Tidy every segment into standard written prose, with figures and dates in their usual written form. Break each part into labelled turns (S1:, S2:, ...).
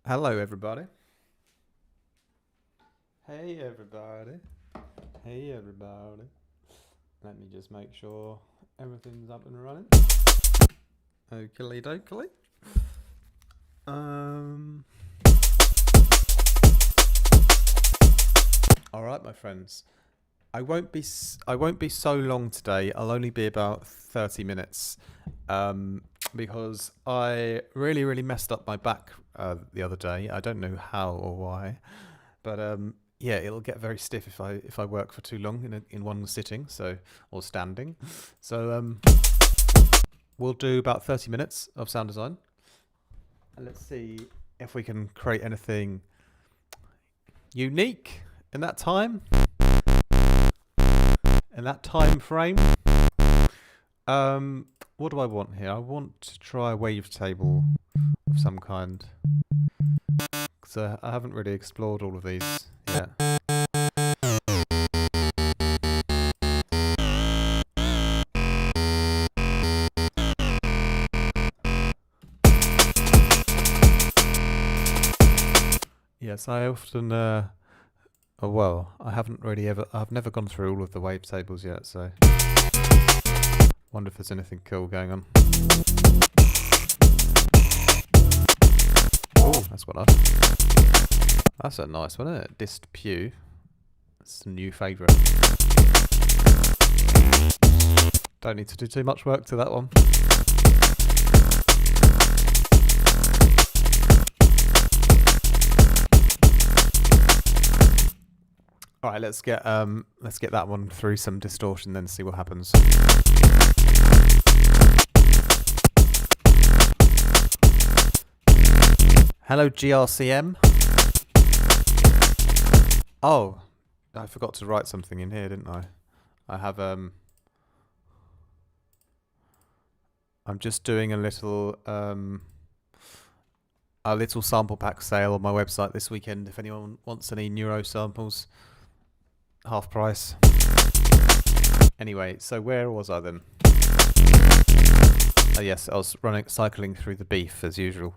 S1: Hello, everybody. Hey, everybody. Hey, everybody. Let me just make sure everything's up and running. Oakley dokley. All right, my friends. I won't be so long today. I'll only be about 30 minutes. Because I really messed up my back the other day. I don't know how or why, but yeah, it'll get very stiff if I work for too long in one sitting, or standing. So we'll do about 30 minutes of sound design, and let's see if we can create anything unique in that time frame. What do I want here? I want to try a wavetable of some kind. So I haven't really explored all of these yet. Yes, I often, I've never gone through all of the wavetables yet, so wonder if there's anything cool going on. Oh, that's what that's a nice one, isn't it? Dist Pew. That's a new favourite. Don't need to do too much work to that one. All right, let's get that one through some distortion, then see what happens. Hello, GRCM. Oh, I forgot to write something in here, didn't I? I have I'm just doing a little sample pack sale on my website this weekend. If anyone wants any neuro samples, half price. Anyway, so where was I then? Oh yes, I was cycling through the beef as usual.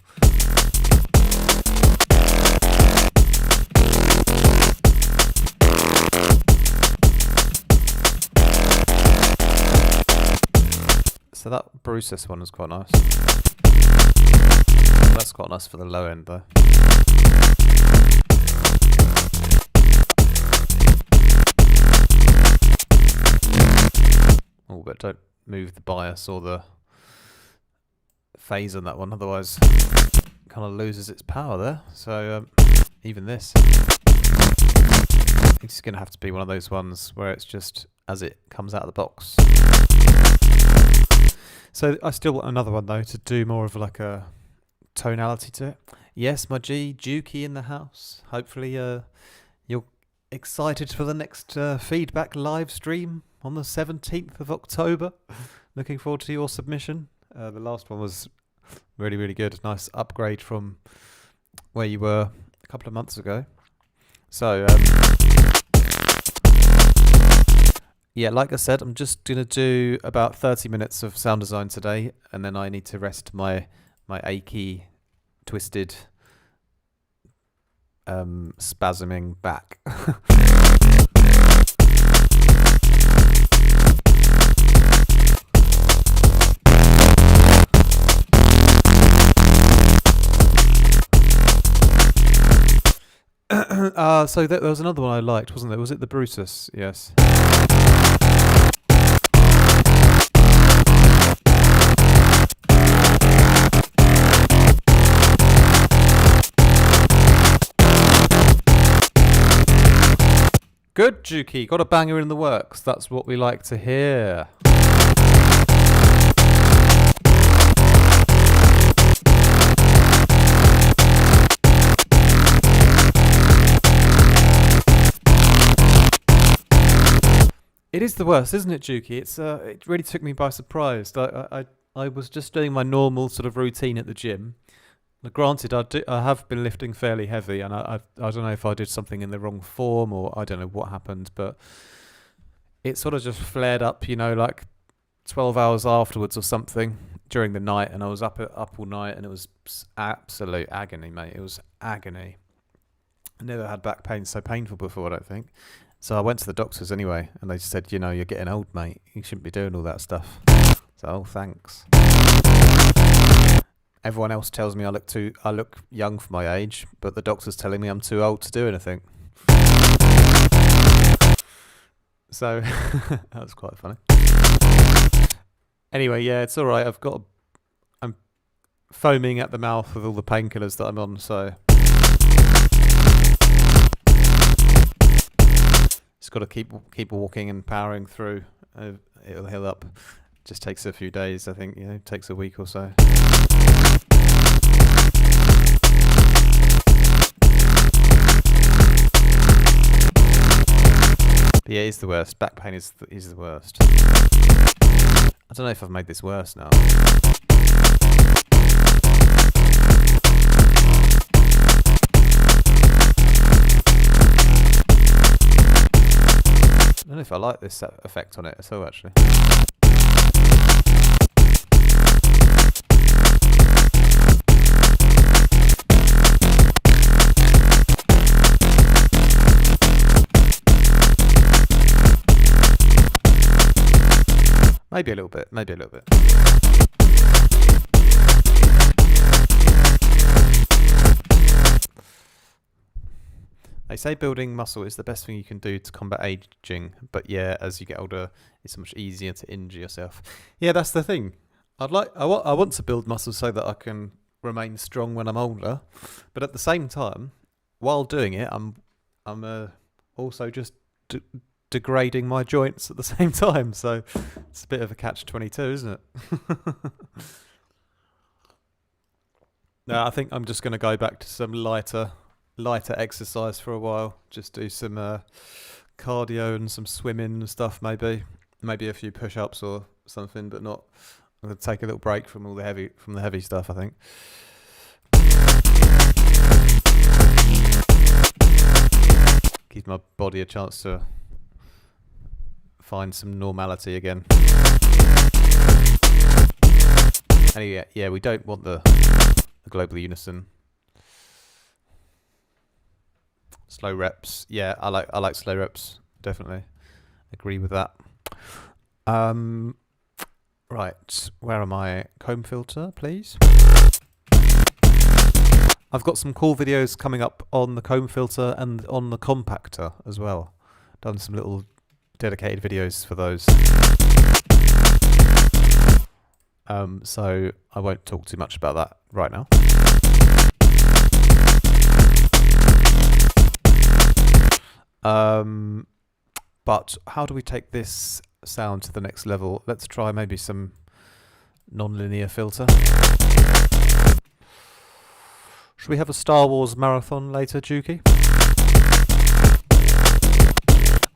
S1: So that Bruce's one is quite nice. That's quite nice for the low end though. Oh, but don't move the bias or the phase on that one, otherwise it kind of loses its power there. So even this, it's going to have to be one of those ones where it's just as it comes out of the box. So I still want another one though to do more of like a tonality to it. Yes, my Jukey in the house. Hopefully you're excited for the next feedback live stream on the 17th of October. Looking forward to your submission. The last one was really good. Nice upgrade from where you were a couple of months ago. So yeah, like I said, I'm just going to do about 30 minutes of sound design today, and then I need to rest my achy, twisted, spasming back. So there was another one I liked, wasn't there? Was it the Brutus? Yes. Good, Juki. Got a banger in the works. That's what we like to hear. It is the worst, isn't it, Juki? It really took me by surprise. I was just doing my normal sort of routine at the gym. Now, granted, I have been lifting fairly heavy, and I don't know if I did something in the wrong form or I don't know what happened, but it sort of just flared up, like 12 hours afterwards or something. during the night, and I was up all night, and it was absolute agony, mate. It was agony. I never had back pain so painful before, I don't think. So I went to the doctors anyway, and they said, you know, you're getting old, mate. You shouldn't be doing all that stuff. So, oh, thanks. Everyone else tells me I look young for my age, but the doctor's telling me I'm too old to do anything. So that was quite funny. Anyway, yeah, it's all right. I'm foaming at the mouth with all the painkillers that I'm on, so just got to keep walking and powering through. It'll heal up. Just takes a few days, I think. You know, takes a week or so. But yeah, it's the worst. Back pain is the worst. I don't know if I've made this worse now. I don't know if I like this effect on it at all, actually. Maybe a little bit, They say building muscle is the best thing you can do to combat aging, but yeah, as you get older, it's much easier to injure yourself. Yeah, that's the thing. I want to build muscle so that I can remain strong when I'm older, but at the same time, while doing it, I'm also just degrading my joints at the same time. So it's a bit of a catch-22, isn't it? No, I think I'm just going to go back to some lighter exercise for a while. Just do some cardio and some swimming and stuff, maybe a few push-ups or something, but not. I'm going to take a little break from the heavy stuff, I think. Give my body a chance to find some normality again. And yeah, we don't want the global unison. Slow reps. Yeah, I like slow reps. Definitely agree with that. Right, where am I? Comb filter, please. I've got some cool videos coming up on the comb filter and on the compactor as well. Done some little dedicated videos for those. So I won't talk too much about that right now. But how do we take this sound to the next level? Let's try maybe some non-linear filter. Should we have a Star Wars marathon later, Juki?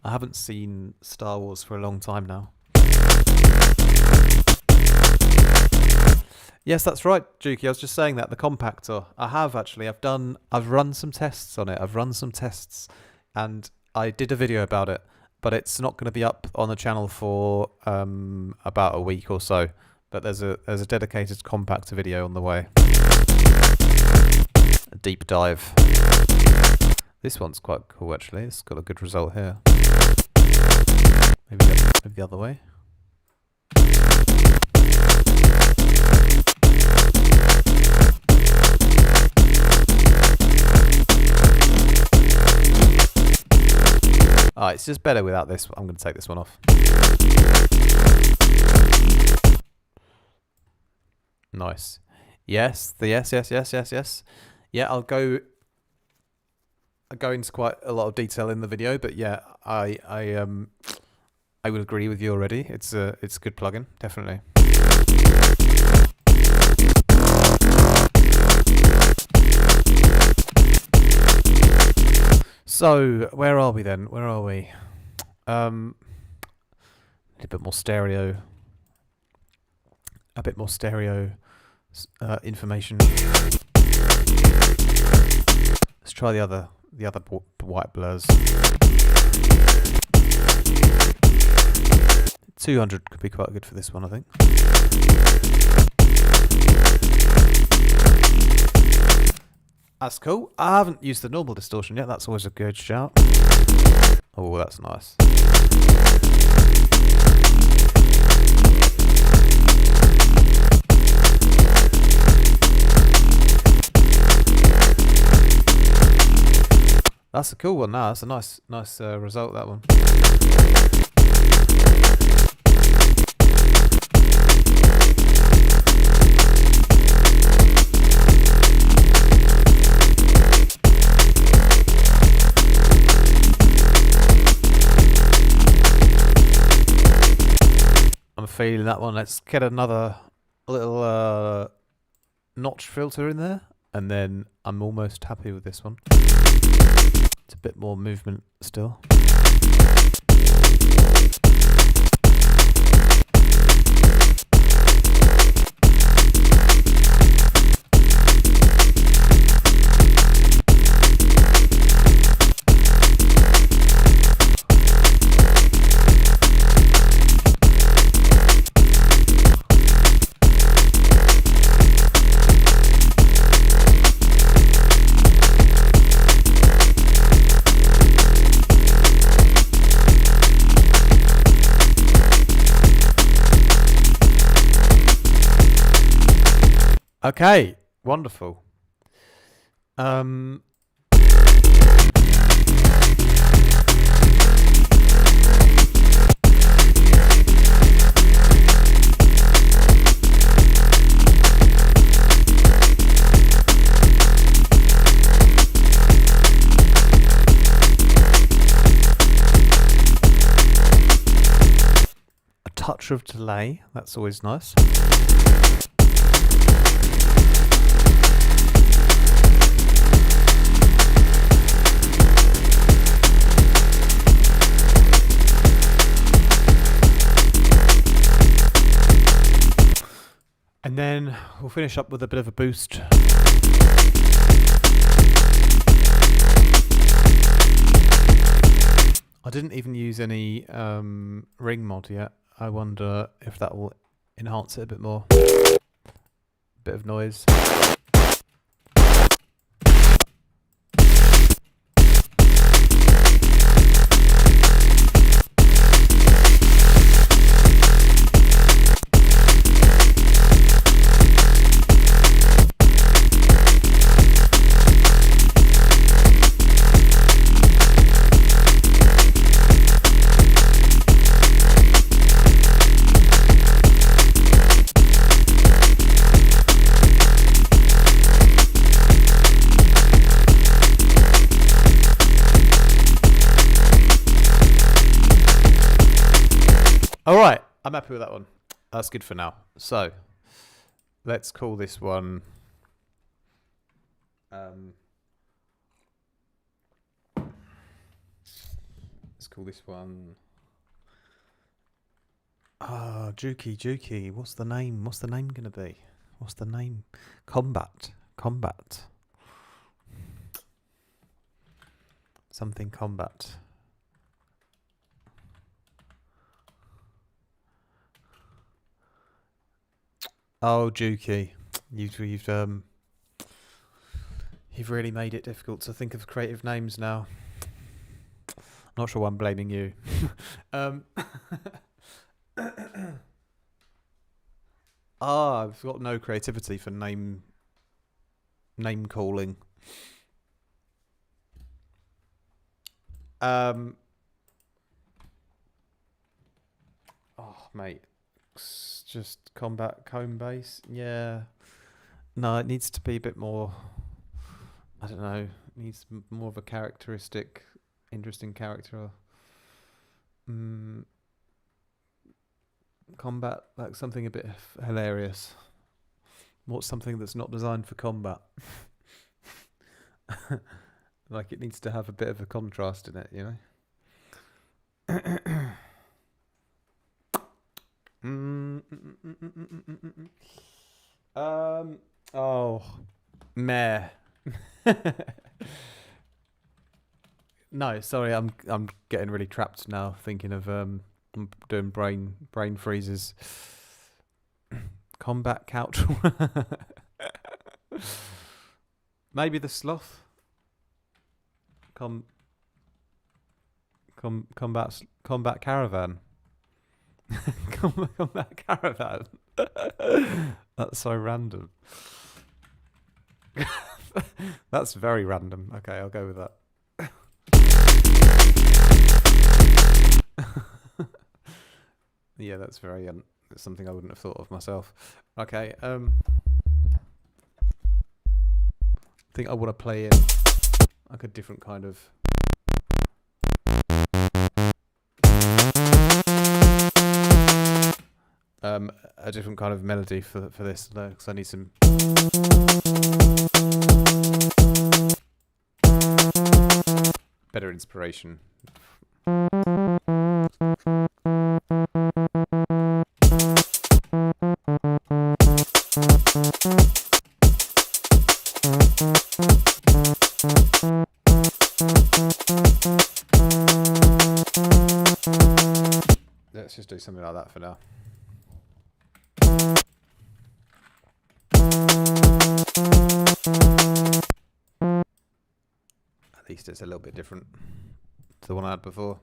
S1: I haven't seen Star Wars for a long time now. Yes, that's right, Juki. I was just saying that the compactor. I have actually. I've run some tests on it. And I did a video about it, but it's not going to be up on the channel for about a week or so. But there's a dedicated compactor video on the way. A deep dive. This one's quite cool, actually. It's got a good result here. Maybe the other way. It's just better without this. I'm going to take this one off. Nice. Yes. Yes. Yeah, I'll go into quite a lot of detail in the video, but yeah, I would agree with you already. It's a good plugin, definitely. So, where are we then? Where are we? A bit more stereo. Information. Let's try the other white blurs. 200 could be quite good for this one, I think. That's cool. I haven't used the normal distortion yet. That's always a good shout. Oh, that's nice. That's a cool one now. That's a nice result, that one. I'm feeling that one. Let's get another little notch filter in there, and then I'm almost happy with this one. It's a bit more movement still. Okay, wonderful. A touch of delay, that's always nice. And then we'll finish up with a bit of a boost. I didn't even use any ring mod yet. I wonder if that will enhance it a bit more. Bit of noise. Alright, I'm happy with that one. That's good for now. So, let's call this one... let's call this one... Ah, Juki. What's the name? What's the name going to be? What's the name? Combat. Something combat. Oh, Juki, you've really made it difficult to think of creative names now. Not sure why I'm blaming you. I've got no creativity for name calling. Oh, mate. Just combat comb base. Yeah. No, it needs to be a bit more, I don't know, it needs more of a characteristic, interesting character. Combat, like something a bit hilarious. What's something that's not designed for combat? Like it needs to have a bit of a contrast in it, you know? Oh, meh. No, sorry, I'm getting really trapped now thinking of I'm doing brain freezes. Combat couch. Maybe the sloth. Combat caravan. Combat caravan. That's so random. That's very random. Okay, I'll go with that. Yeah, that's very that's something I wouldn't have thought of myself. Okay, I think I want to play in like a different kind of melody for this, because I need some better inspiration. Let's just do something like that for now. At least it's a little bit different to the one I had before.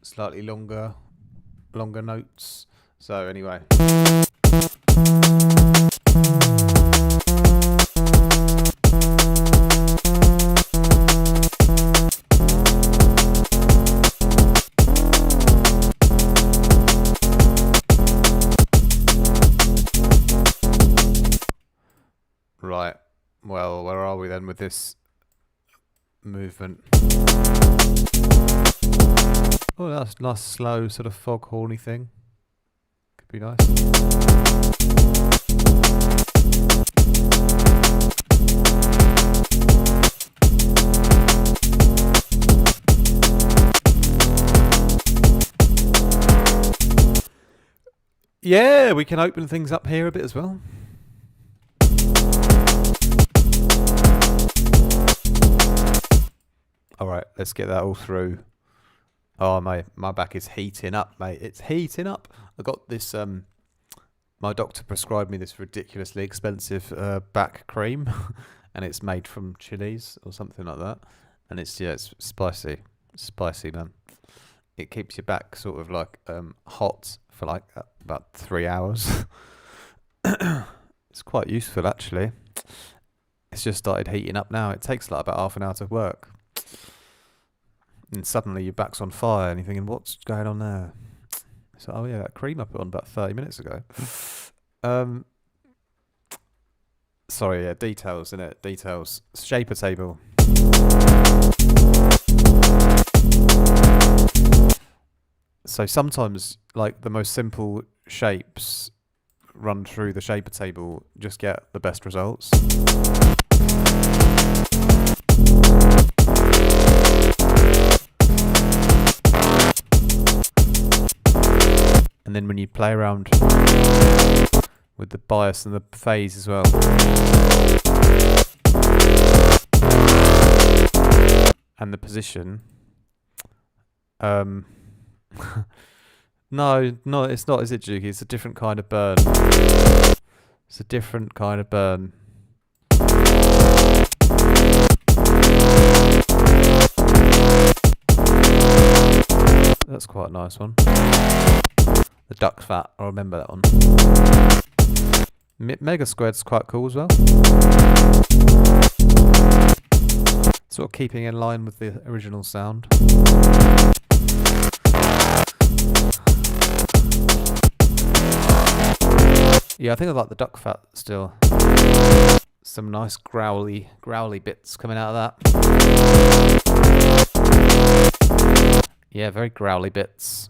S1: Slightly longer notes. So anyway. Right. Well, where are we then with this movement? Oh, that's a nice, slow, sort of foghorny thing. Could be nice. Yeah, we can open things up here a bit as well. All right, let's get that all through. Oh, my back is heating up, mate. It's heating up. I got this, my doctor prescribed me this ridiculously expensive back cream, and it's made from chilies or something like that. And it's spicy. Spicy, man. It keeps your back sort of like hot for like about 3 hours. It's quite useful, actually. It's just started heating up now. It takes like about half an hour to work. And suddenly your back's on fire and you're thinking, what's going on there? So, oh yeah, that cream I put on about 30 minutes ago. Sorry, yeah, details, innit? Details. Shaper table. So sometimes, like, the most simple shapes run through the shaper table just get the best results. And then when you play around with the bias and the phase as well, and the position, no, it's not, is it, Juki? It's a different kind of burn. It's a different kind of burn. That's quite a nice one. The duck fat, I remember that one. Mega squared's quite cool as well. Sort of keeping in line with the original sound. Yeah, I think I like the duck fat still. Some nice growly bits coming out of that. Yeah, very growly bits.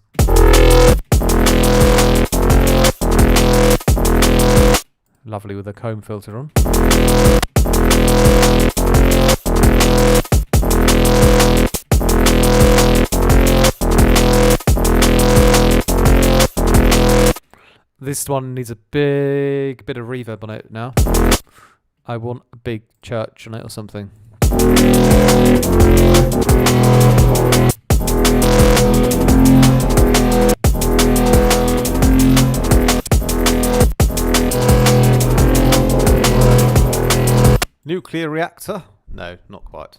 S1: Lovely with the comb filter on. This one needs a big bit of reverb on it now. I want a big church on it or something. nuclear reactor? No, not quite.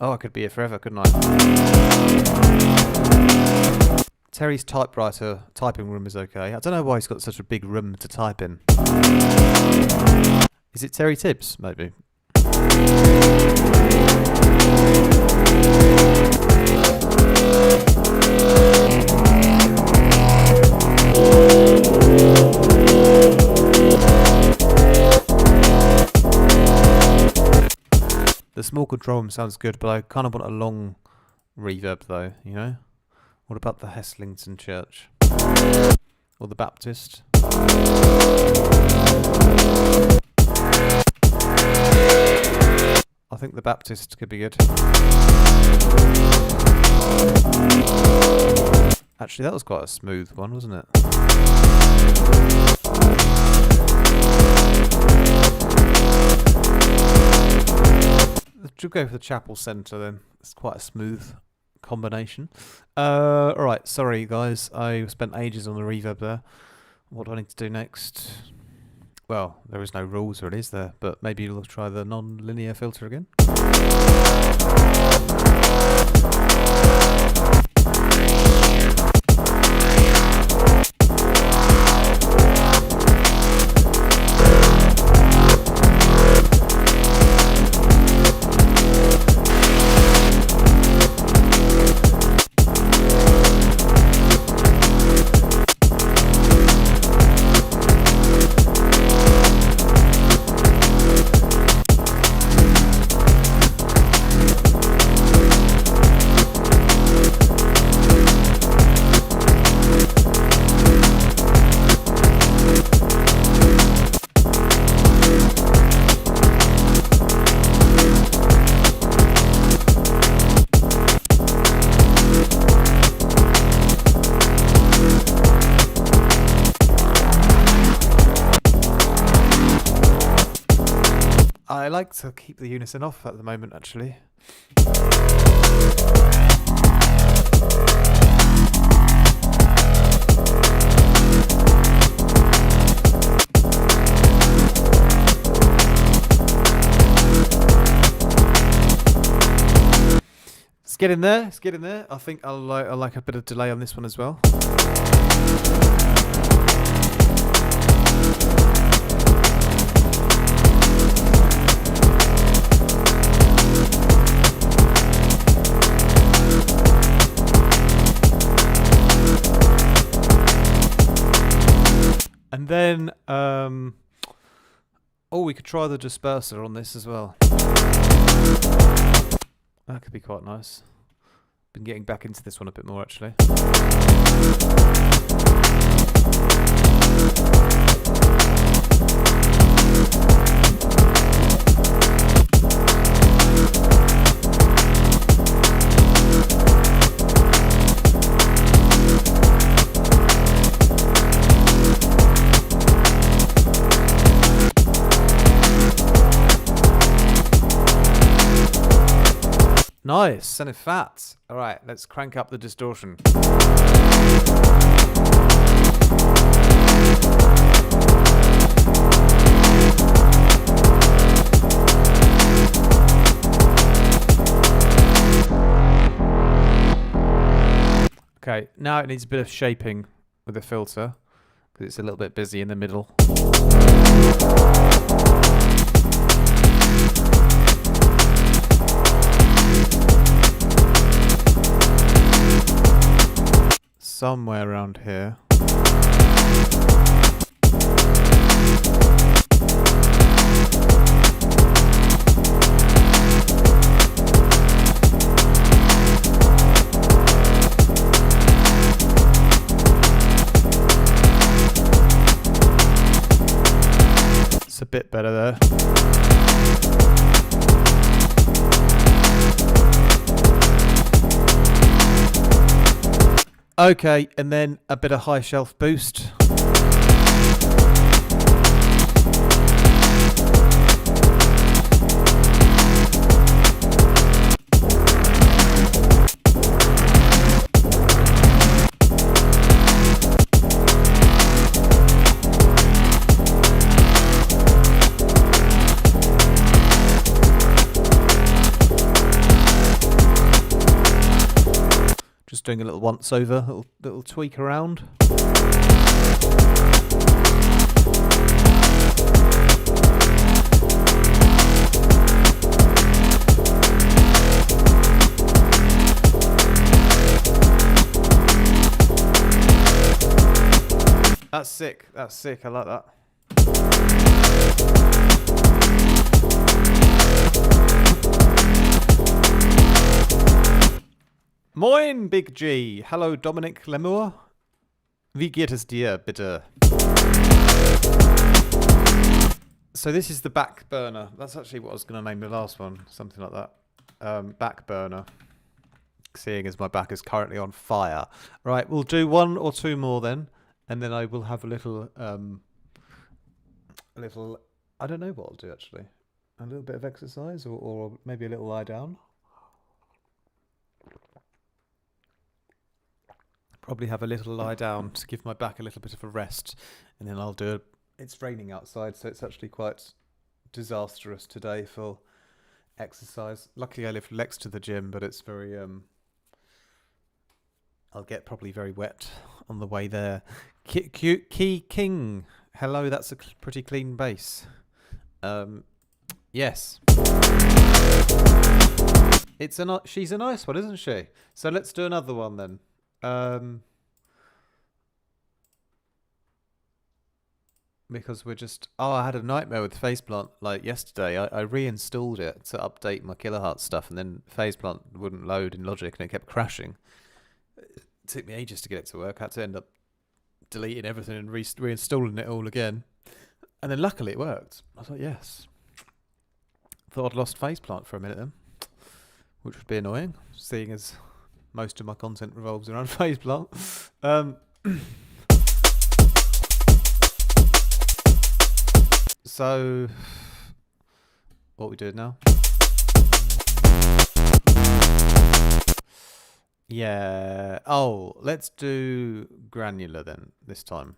S1: Oh, I could be here forever, couldn't I? Terry's typing room is okay. I don't know why he's got such a big room to type in. Is it Terry Tibbs, maybe? The small control room sounds good, but I kind of want a long reverb though, you know? What about the Heslington Church? Or the Baptist? I think the Baptist could be good. Actually, that was quite a smooth one, wasn't it? Should go for the chapel centre then. It's quite a smooth combination. Alright, sorry guys, I spent ages on the reverb there. What do I need to do next? Well, there is no rules, or it is there, but maybe you'll try the non-linear filter again. I like to keep the unison off at the moment, actually. It's getting there, it's getting there. I think I like a bit of delay on this one as well. And then, we could try the disperser on this as well. That could be quite nice. Been getting back into this one a bit more, actually. Nice, sounded fat. Alright, let's crank up the distortion. Okay, now it needs a bit of shaping with the filter, because it's a little bit busy in the middle. Somewhere around here. It's a bit better there. Okay, and then a bit of high shelf boost. Just doing a little once over, little tweak around. That's sick. That's sick. I like that. Moin, Big G. Hello, Dominic Lemur. Wie geht es dir, bitte? So this is the back burner. That's actually what I was going to name the last one. Something like that. Back burner. Seeing as my back is currently on fire. Right, we'll do one or two more then. And then I will have a little, I don't know what I'll do actually. A little bit of exercise or maybe a little lie down. Probably have a little lie down to give my back a little bit of a rest, and then I'll do it. It's raining outside, so it's actually quite disastrous today for exercise. Luckily, I live next to the gym, but it's very. I'll get probably very wet on the way there. Key King, hello. That's a pretty clean bass. Yes. She's a nice one, isn't she? So let's do another one then. Because we're just... Oh, I had a nightmare with Faceplant like yesterday. I reinstalled it to update my Kiloheart stuff, and then Faceplant wouldn't load in Logic and it kept crashing. It took me ages to get it to work. I had to end up deleting everything and reinstalling it all again. And then luckily it worked. I was like, yes. Thought I'd lost Faceplant for a minute then, which would be annoying, seeing as most of my content revolves around Faceplant. So, what we doing now? Yeah. Oh, let's do granular then this time.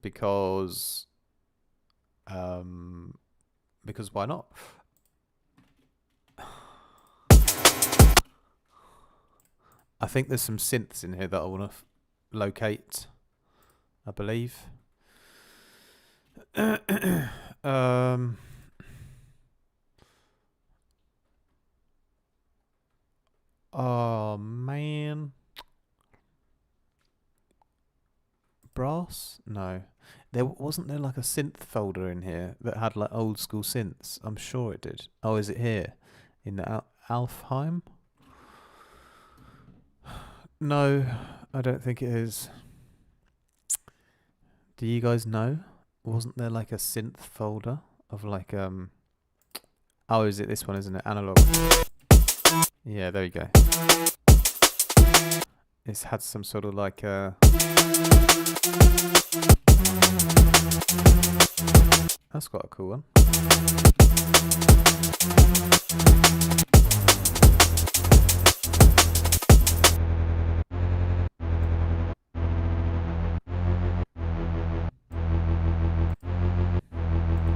S1: Because why not? I think there's some synths in here that I want to locate, I believe. Oh man. Brass? No. Wasn't there like a synth folder in here that had like old school synths? I'm sure it did. Oh, is it here? In the Alfheim? No, I don't think it is. Do you guys know? Wasn't there like a synth folder of like oh, is it this one, isn't it? Analog. Yeah, there you go. It's had some sort of like that's quite a cool one.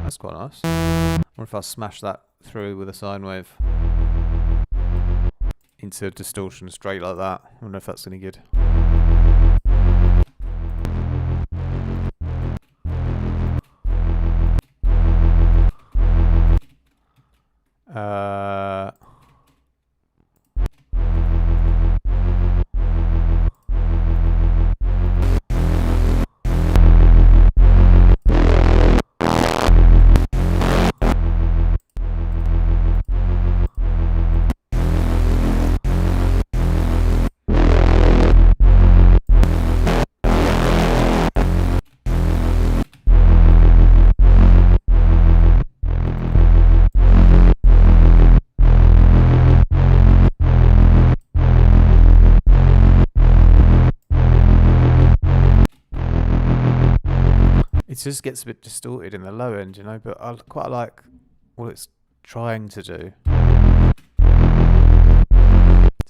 S1: That's quite nice. I wonder if I smash that through with a sine wave into distortion straight like that. I wonder if that's any good. just gets a bit distorted in the low end, you know, but I quite like what it's trying to do.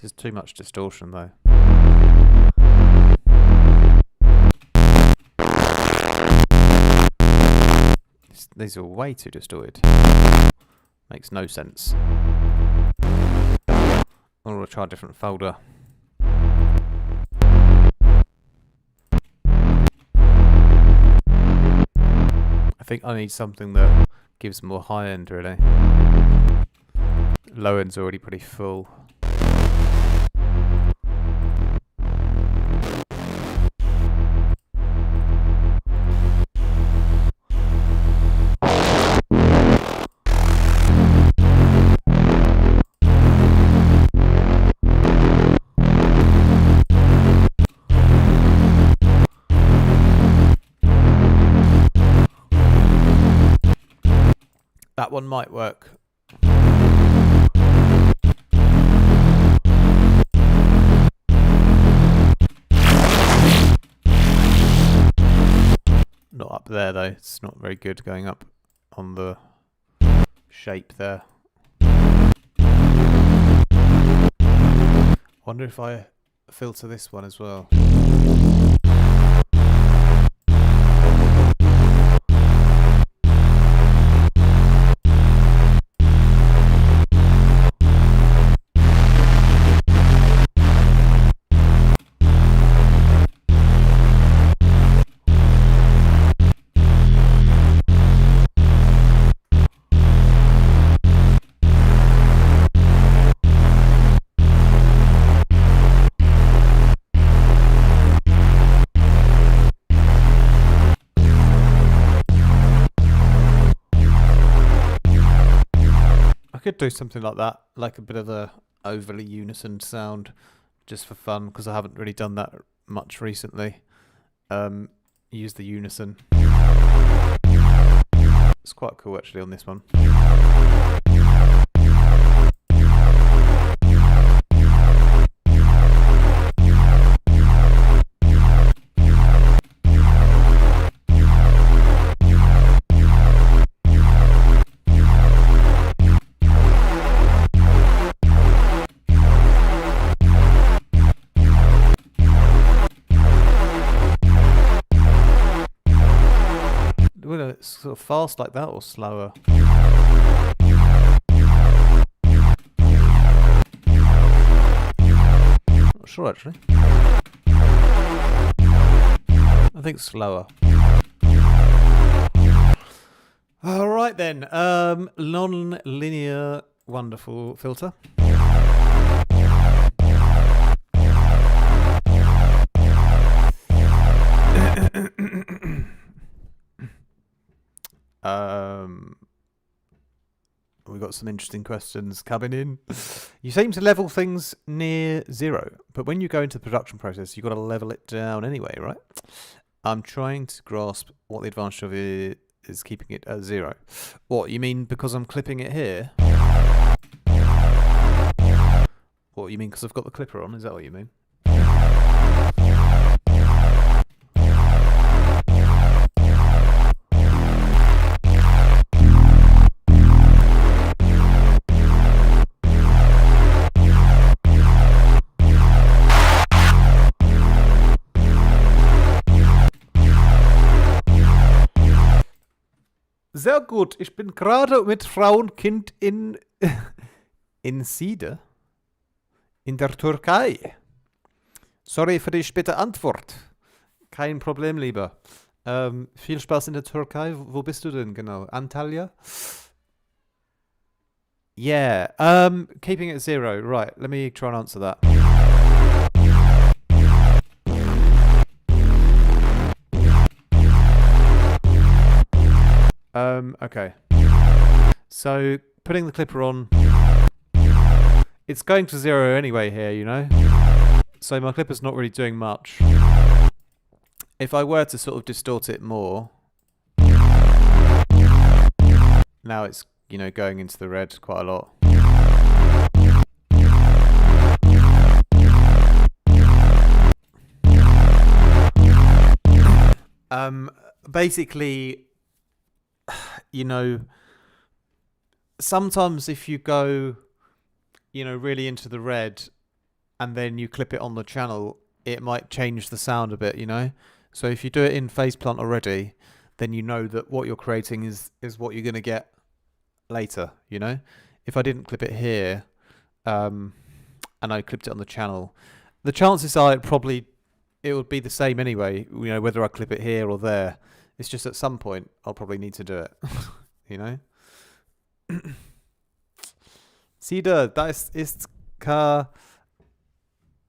S1: There's too much distortion though. These are way too distorted. Makes no sense. I'll try a different folder. I think I need something that gives more high end, really. Low end's already pretty full. That one might work. Not up there though, it's not very good going up on the shape there. Wonder if I filter this one as well. I could do something like that, like a bit of a overly unison sound, just for fun, because I haven't really done that much recently. Use the unison. It's quite cool actually on this one. Whether it's sort of fast like that or slower. Not sure actually. I think slower. Alright then, non-linear wonderful filter. We got some interesting questions coming in. You seem to level things near 0, but when you go into the production process, you've got to level it down anyway, right? I'm trying to grasp what the advantage of it is keeping it at 0. What, you mean because I'm clipping it here? What, you mean because I've got the clipper on? Is that what you mean? Sehr gut. Ich bin gerade mit Frau und Kind in Side. In der Türkei. Sorry für die späte Antwort. Kein Problem, lieber. Viel Spaß in der Türkei. Wo bist du denn genau? Antalya? Yeah. Keeping it 0. Right. Let me try and answer that. Okay. So, putting the clipper on, it's going to 0 anyway here, you know? So my clipper's not really doing much. If I were to sort of distort it more, now it's, you know, going into the red quite a lot. basically, you know, sometimes if you go, you know, really into the red and then you clip it on the channel, it might change the sound a bit, you know? So if you do it in phase plant already, then you know that what you're creating is what you're going to get later, you know? If I didn't clip it here, and I clipped it on the channel, the chances are it would be the same anyway, you know, whether I clip it here or there. It's just at some point I'll probably need to do it, you know? Sieh, da ist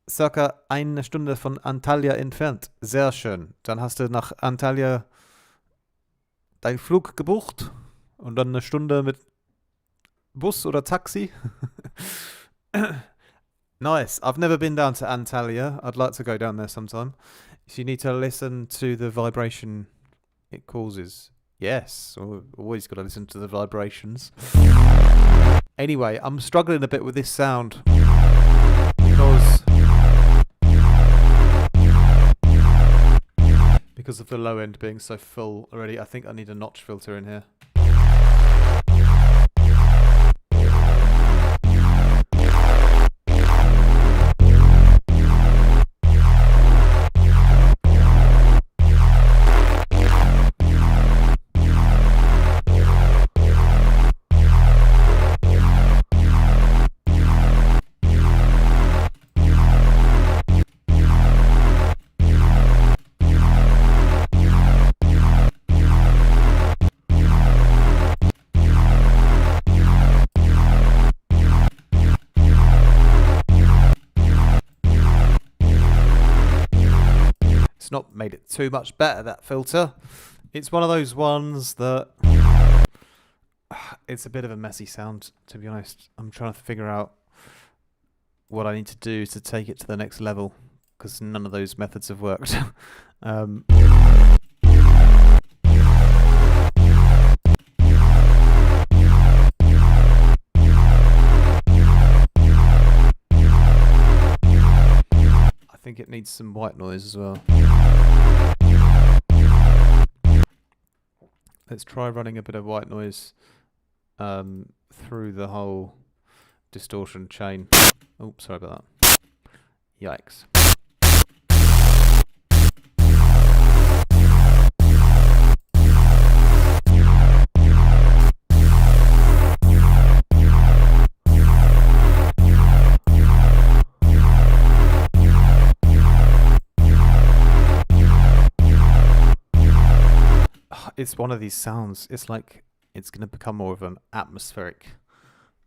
S1: circa eine Stunde von Antalya entfernt. Sehr schön. Dann hast du nach Antalya deinen Flug gebucht und dann eine Stunde mit Bus oder Taxi. Nice. I've never been down to Antalya. I'd like to go down there sometime. So you need to listen to the vibration it causes. Yes, always got to listen to the vibrations. Anyway, I'm struggling a bit with this sound because of the low end being so full already. I think I need a notch filter in here. Not made it too much better, that filter. It's one of those ones that it's a bit of a messy sound, to be honest. I'm trying to figure out what I need to do to take it to the next level, because none of those methods have worked. I think it needs some white noise as well. Let's try running a bit of white noise through the whole distortion chain. Oh, sorry about that. Yikes. It's one of these sounds. It's like it's going to become more of an atmospheric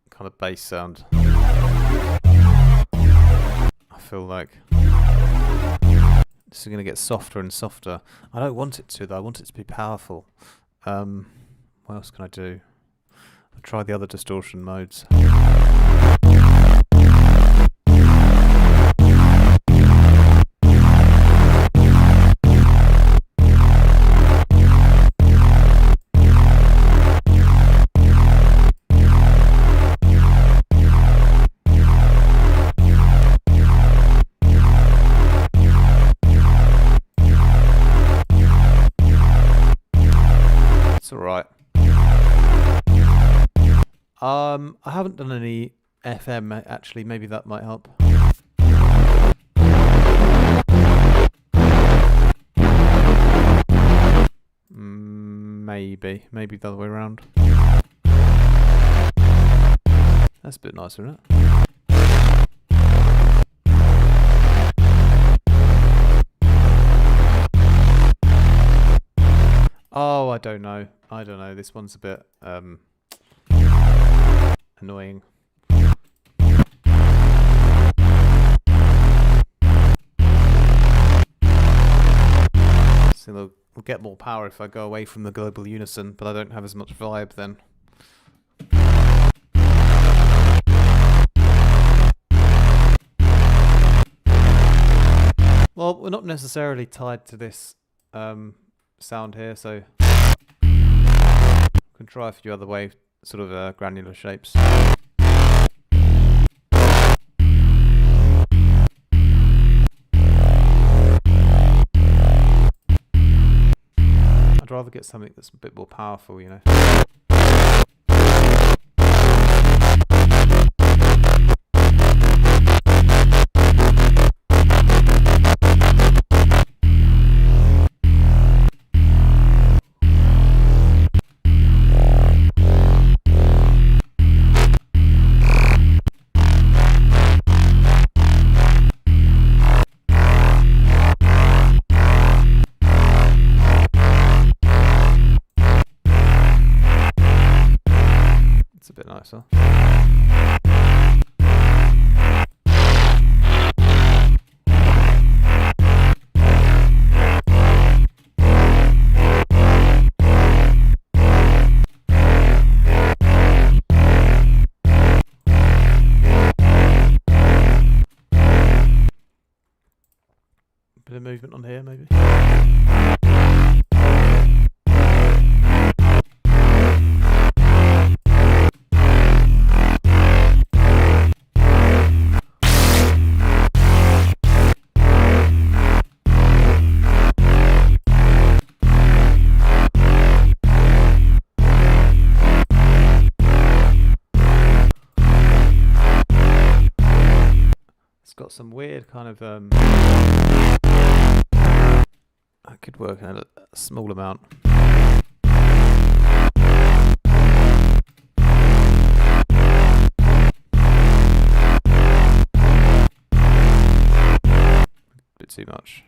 S1: kind of bass sound. I feel like this is going to get softer and softer. I don't want it to, though. I want it to be powerful. What else can I do? I'll try the other distortion modes. It's alright. I haven't done any FM actually, maybe that might help. Maybe the other way around. That's a bit nicer, isn't it? Oh, I don't know. This one's a bit annoying. So we'll get more power if I go away from the global unison, but I don't have as much vibe then. Well, we're not necessarily tied to this sound here, so we can try a few other wave sort of granular shapes. I rather get something that's a bit more powerful, you know. It's a bit nicer. Bit of movement on here, maybe. Got some weird kind of I could work in a small amount. Bit too much.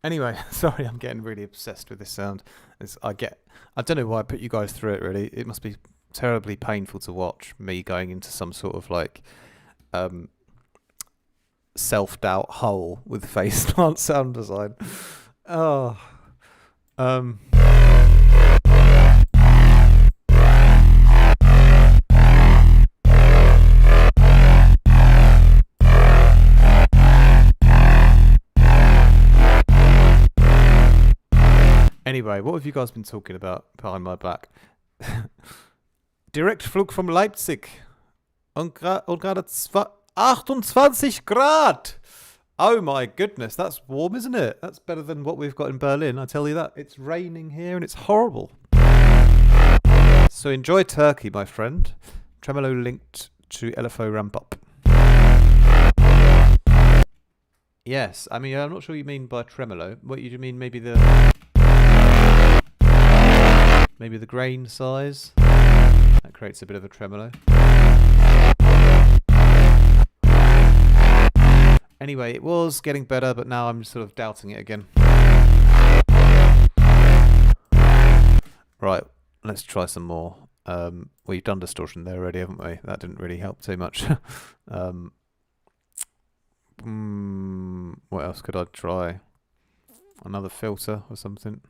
S1: Anyway, sorry, I'm getting really obsessed with this sound. I don't know why I put you guys through it, really. It must be terribly painful to watch me going into some sort of like self-doubt hole with face plant sound design. Oh. Anyway, what have you guys been talking about behind my back? Direktflug from Leipzig. Und gerade 28 Grad. Oh my goodness, that's warm, isn't it? That's better than what we've got in Berlin, I tell you that. It's raining here and it's horrible. So enjoy Turkey, my friend. Tremolo linked to LFO ramp up. Yes, I mean, I'm not sure what you mean by tremolo. What you mean, maybe the grain size. That creates a bit of a tremolo. Anyway, it was getting better, but now I'm sort of doubting it again. Right, let's try some more. We've done distortion there already, haven't we? That didn't really help too much. What else could I try? Another filter or something.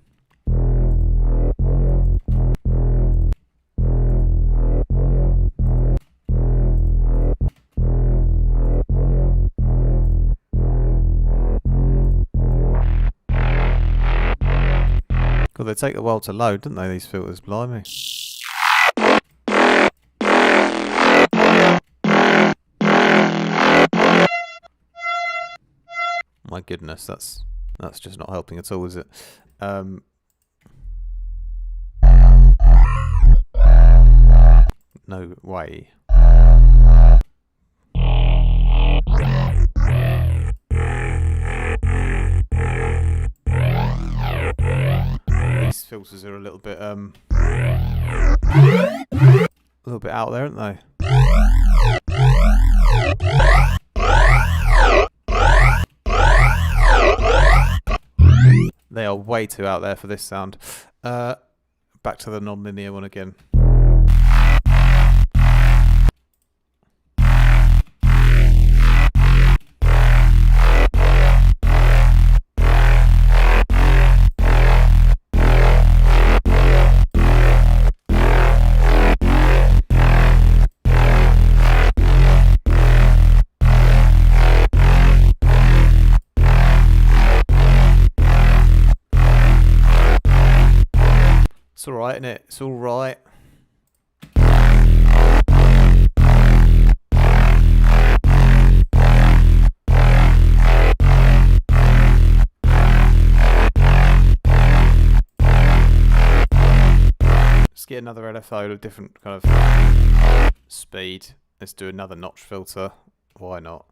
S1: God, they take a while to load, don't they, these filters, blimey. My goodness, that's just not helping at all, is it? No way. These filters are a little bit out there, aren't they? They are way too out there for this sound. Back to the non-linear one again. alright, innit? It's alright. Let's get another LFO of different kind of speed. Let's do another notch filter. Why not?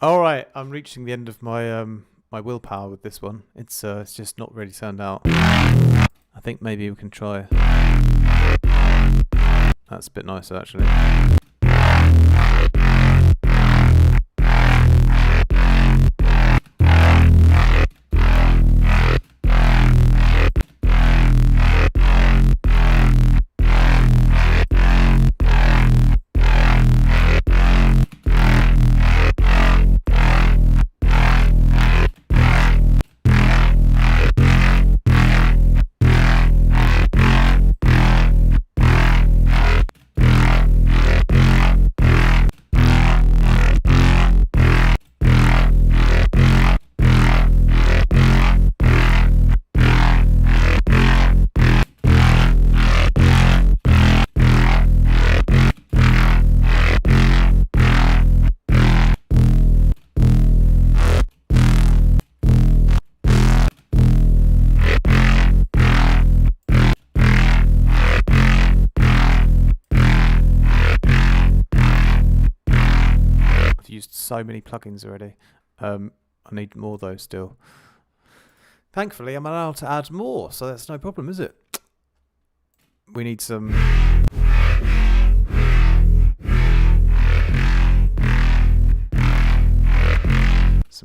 S1: Alright, I'm reaching the end of my my willpower with this one. It's just not really turned out. I think maybe we can try. That's a bit nicer actually. Used so many plugins already. I need more though still. Thankfully I'm allowed to add more, so that's no problem, is it? We need some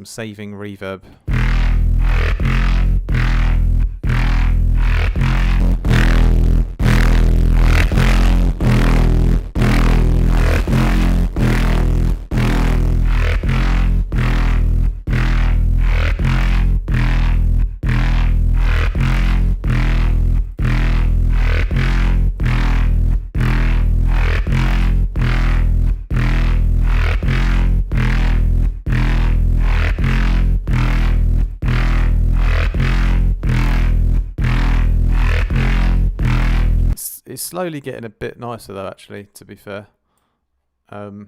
S1: saving reverb. It's slowly getting a bit nicer though, actually, to be fair. I've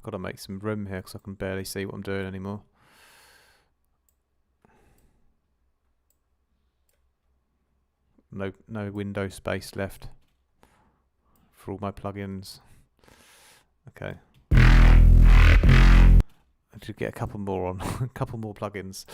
S1: got to make some room here because I can barely see what I'm doing anymore. No window space left for all my plugins. Okay. I should get a couple more on, a couple more plugins.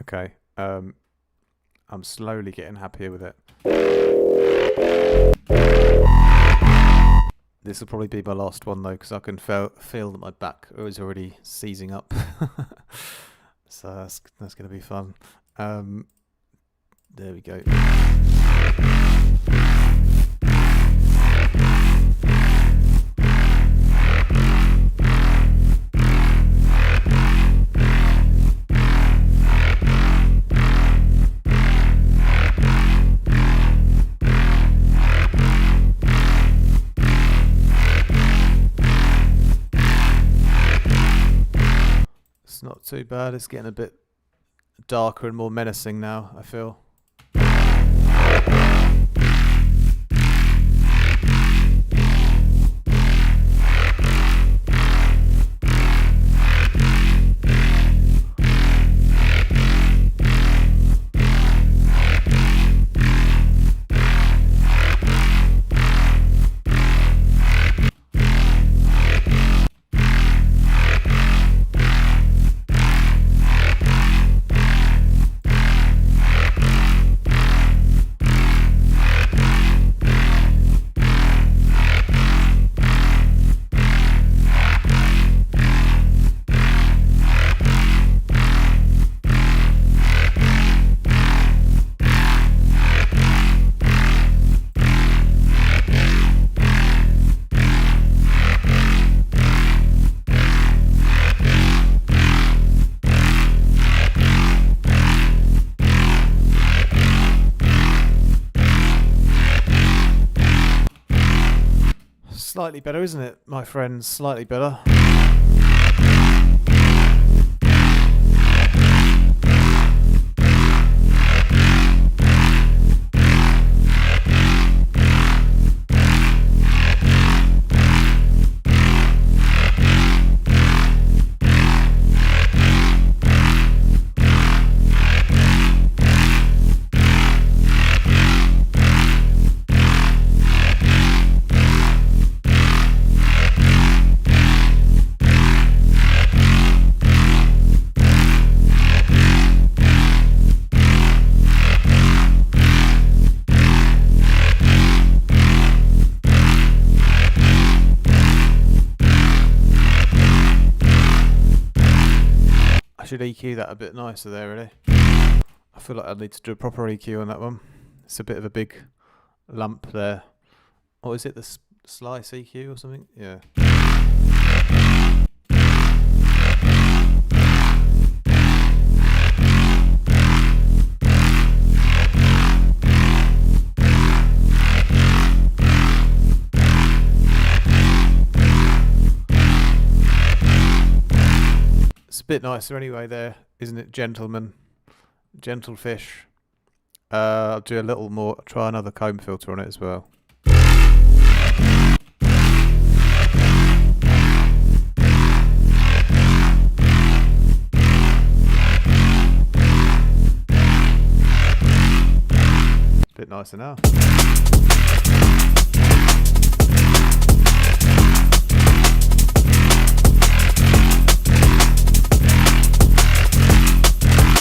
S1: Okay, I'm slowly getting happier with it. This will probably be my last one though, because I can feel that my back is already seizing up. So that's going to be fun. There we go. too bad. It's getting a bit darker and more menacing now, I feel. Slightly better, isn't it, my friends? Slightly better. I should EQ that a bit nicer there, really. I feel like I need to do a proper EQ on that one. It's a bit of a big lump there. Or is it the slice EQ or something? Yeah. It's a bit nicer anyway there, isn't it, gentlemen? Gentle fish. I'll do a little more, try another comb filter on it as well. It's a bit nicer now.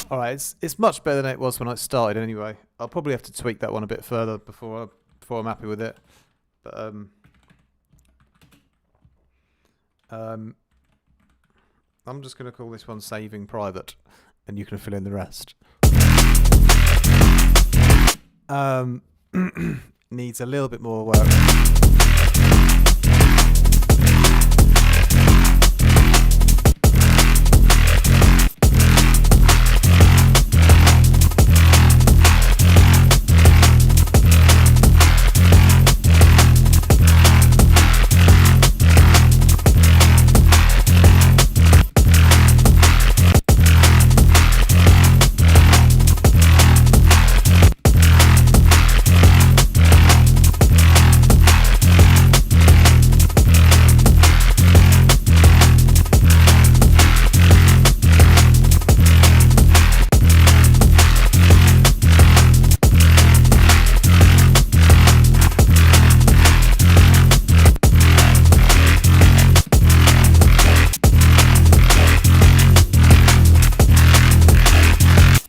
S1: Alright, it's much better than it was when I started anyway. I'll probably have to tweak that one a bit further before I'm happy with it. But I'm just going to call this one Saving Private, and you can fill in the rest. Needs a little bit more work.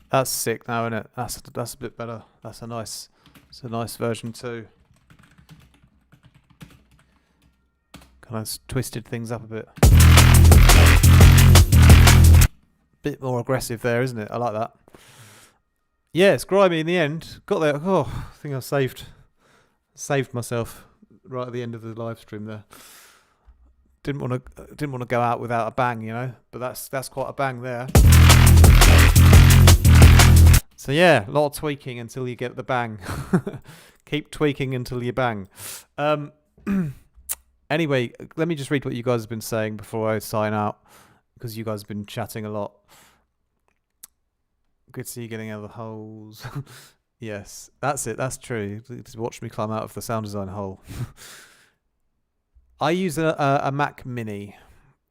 S1: That's sick now, isn't it? That's a bit better. It's a nice version too. Kind of twisted things up a bit. Bit more aggressive there, isn't it? I like that. Yeah, it's grimy in the end. Got there. Oh, I think I saved myself right at the end of the live stream there. Didn't want to go out without a bang, you know. But that's quite a bang there. So yeah, a lot of tweaking until you get the bang. Keep tweaking until you bang. Anyway, let me just read what you guys have been saying before I sign out. because you guys have been chatting a lot. Good to see you getting out of the holes. Yes, that's it. That's true. Just watch me climb out of the sound design hole. I use a Mac Mini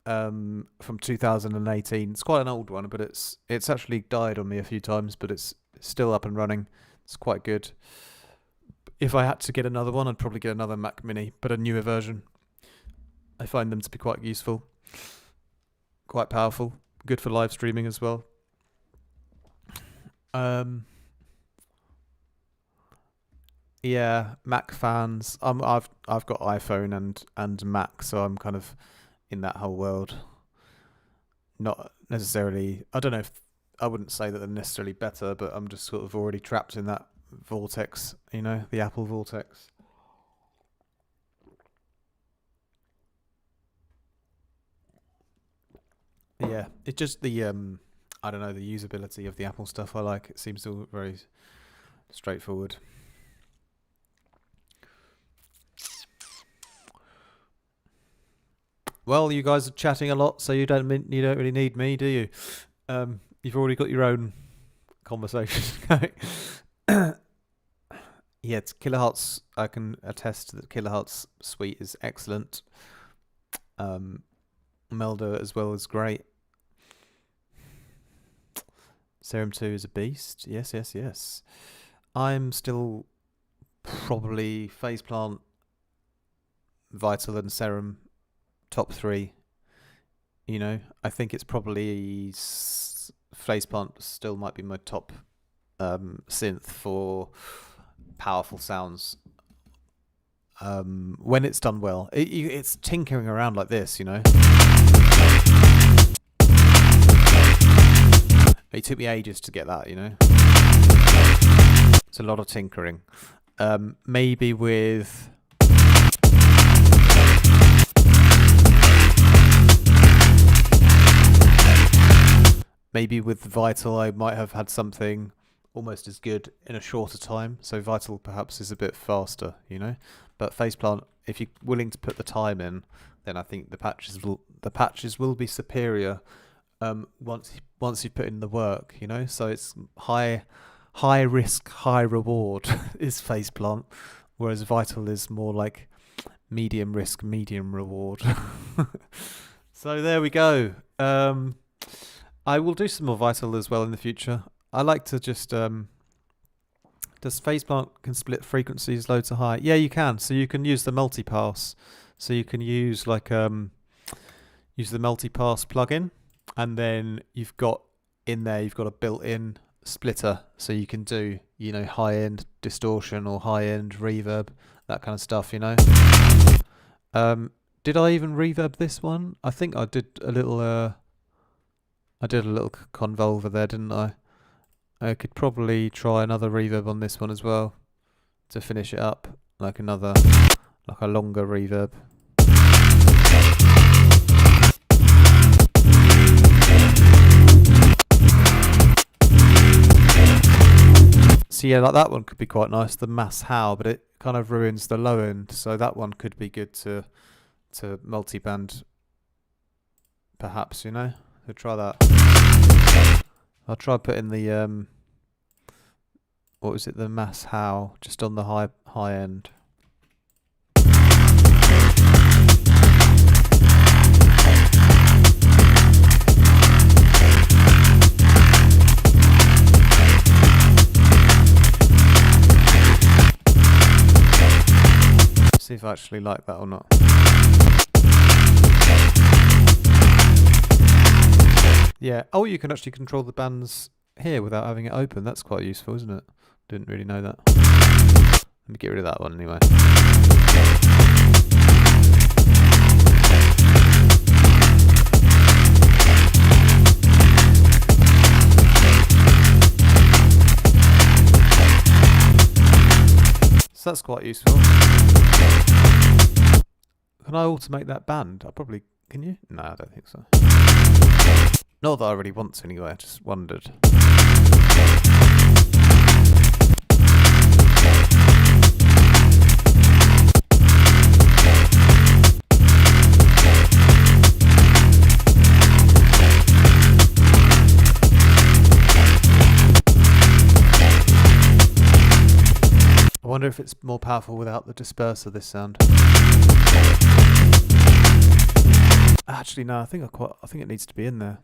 S1: from 2018. It's quite an old one, but it's actually died on me a few times, but it's still up and running. It's quite good. If I had to get another one, I'd probably get another Mac Mini, but a newer version. I find them to be quite useful, quite powerful, good for live streaming as well. Yeah, Mac fans. I've got iPhone and Mac, so I'm kind of in that whole world. Not necessarily. I don't know if I wouldn't say that they're necessarily better, but I'm just sort of already trapped in that vortex. You know, the Apple vortex. Yeah, it's just the I don't know, the usability of the Apple stuff I like. It seems all very straightforward. Well, you guys are chatting a lot, so you don't really need me, do you? You've already got your own conversation going. Yeah, it's Kilohertz. I can attest that Kilohertz suite is excellent. Melder as well is great. Serum 2 is a beast. Yes, yes, yes. I'm still probably Faceplant, Vital, and Serum top 3. You know, I think it's probably Faceplant still might be my top synth for powerful sounds. When it's done well, it's tinkering around like this, you know. It took me ages to get that, you know. It's a lot of tinkering. Maybe with Vital, I might have had something almost as good in a shorter time. So Vital perhaps is a bit faster, you know. But Faceplant, if you're willing to put the time in, then I think the patches will be superior once you put in the work, you know. So it's high risk, high reward is Faceplant, whereas Vital is more like medium risk, medium reward. So there we go. I will do some more Vital as well in the future. I like to just does Faceplant can split frequencies low to high? Yeah, you can. So you can use the multipass. So you can use like use the multipass plugin, and then you've got a built-in splitter, so you can do, you know, high-end distortion or high-end reverb, that kind of stuff, you know. Did I even reverb this one? I think I did a little convolver there, didn't I? I could probably try another reverb on this one as well to finish it up, like a longer reverb. So yeah, like that one could be quite nice, the mass how, but it kind of ruins the low end, so that one could be good to multiband, perhaps, you know. So try that. I'll try putting the what was it, the mass how, just on the high end. See if I actually like that or not. Yeah. Oh, you can actually control the bands here without having it open. That's quite useful, isn't it? Didn't really know that. Let me get rid of that one anyway. So that's quite useful. Can I automate that band? Can you? No, I don't think so. Not that I really want to anyway, I just wondered. wonder if it's more powerful without the disperser, this sound. Actually, no, I think it needs to be in there.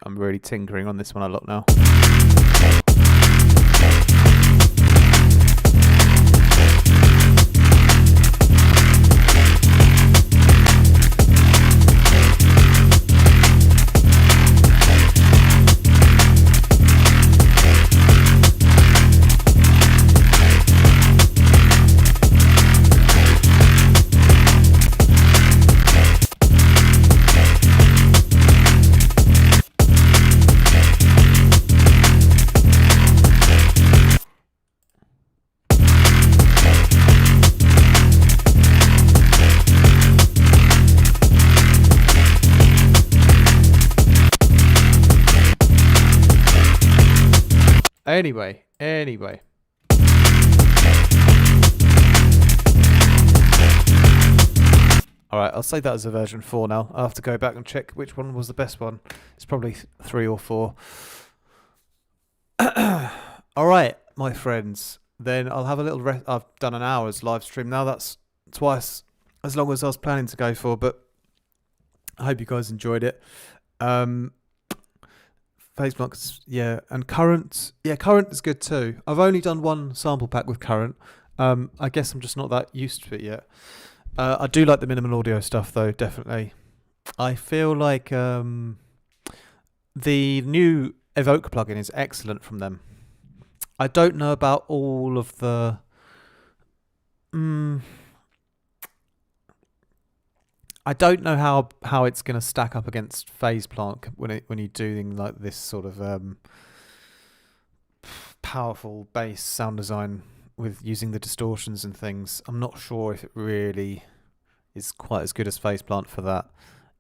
S1: I'm really tinkering on this one a lot now. Anyway. Alright, I'll say that as a version 4 now. I'll have to go back and check which one was the best one. It's probably 3 or 4. Alright, my friends. Then I'll have a little rest. I've done an hour's live stream now. That's twice as long as I was planning to go for, but I hope you guys enjoyed it. Phase blocks, yeah, and current, current is good too. I've only done one sample pack with current. I guess I'm just not that used to it yet. I do like the minimal audio stuff though, definitely. I feel like the new Evoke plugin is excellent from them. I don't know about all of the I don't know how it's going to stack up against phase plant when you're doing like this sort of powerful bass sound design with using the distortions and things. I'm not sure if it really is quite as good as phase plant for that,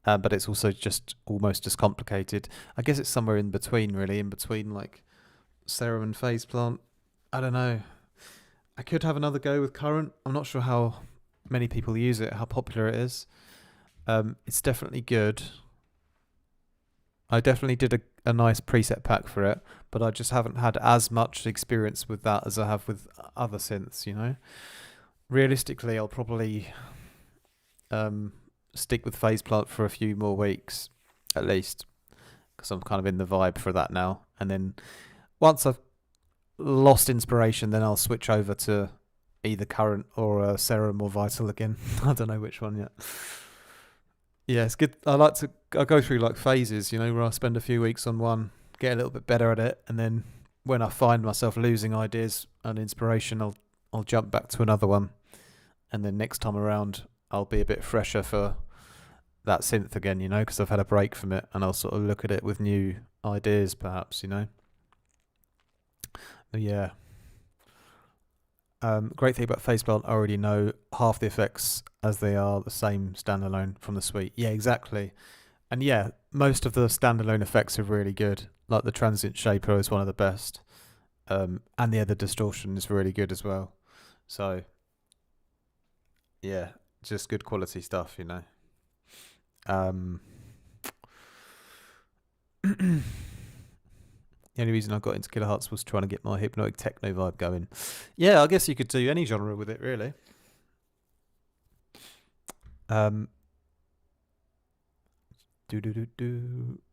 S1: but it's also just almost as complicated. I guess it's somewhere in between, really, in between like Serum and phase plant. I don't know. I could have another go with current. I'm not sure how many people use it, how popular it is. It's definitely good. I definitely did a nice preset pack for it, but I just haven't had as much experience with that as I have with other synths, you know. Realistically, I'll probably stick with phase plant for a few more weeks, at least, because I'm kind of in the vibe for that now. And then once I've lost inspiration, then I'll switch over to either current or Serum or Vital again. I don't know which one yet. Yeah, it's good. I go through like phases, you know, where I spend a few weeks on one, get a little bit better at it, and then when I find myself losing ideas and inspiration, I'll jump back to another one, and then next time around I'll be a bit fresher for that synth again, you know, because I've had a break from it, and I'll sort of look at it with new ideas, perhaps, you know. But yeah. Great thing about phase plant, I already know half the effects as they are the same standalone from the suite. Yeah, exactly. And yeah, most of the standalone effects are really good. Like the transient shaper is one of the best. And the other distortion is really good as well. So yeah, just good quality stuff, you know. The only reason I got into Kilohertz was trying to get my hypnotic techno vibe going. Yeah, I guess you could do any genre with it, really. Real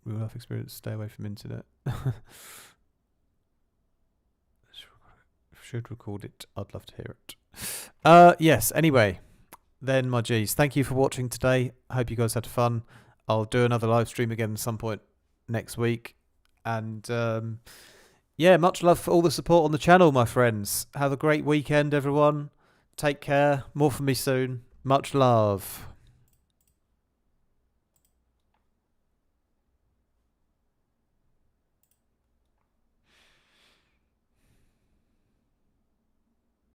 S1: life experience, stay away from internet. Should record it. I'd love to hear it. Yes, anyway. Then, my G's, thank you for watching today. I hope you guys had fun. I'll do another live stream again at some point next week. And yeah, much love for all the support on the channel, my friends. Have a great weekend, everyone. Take care. More from me soon. Much love.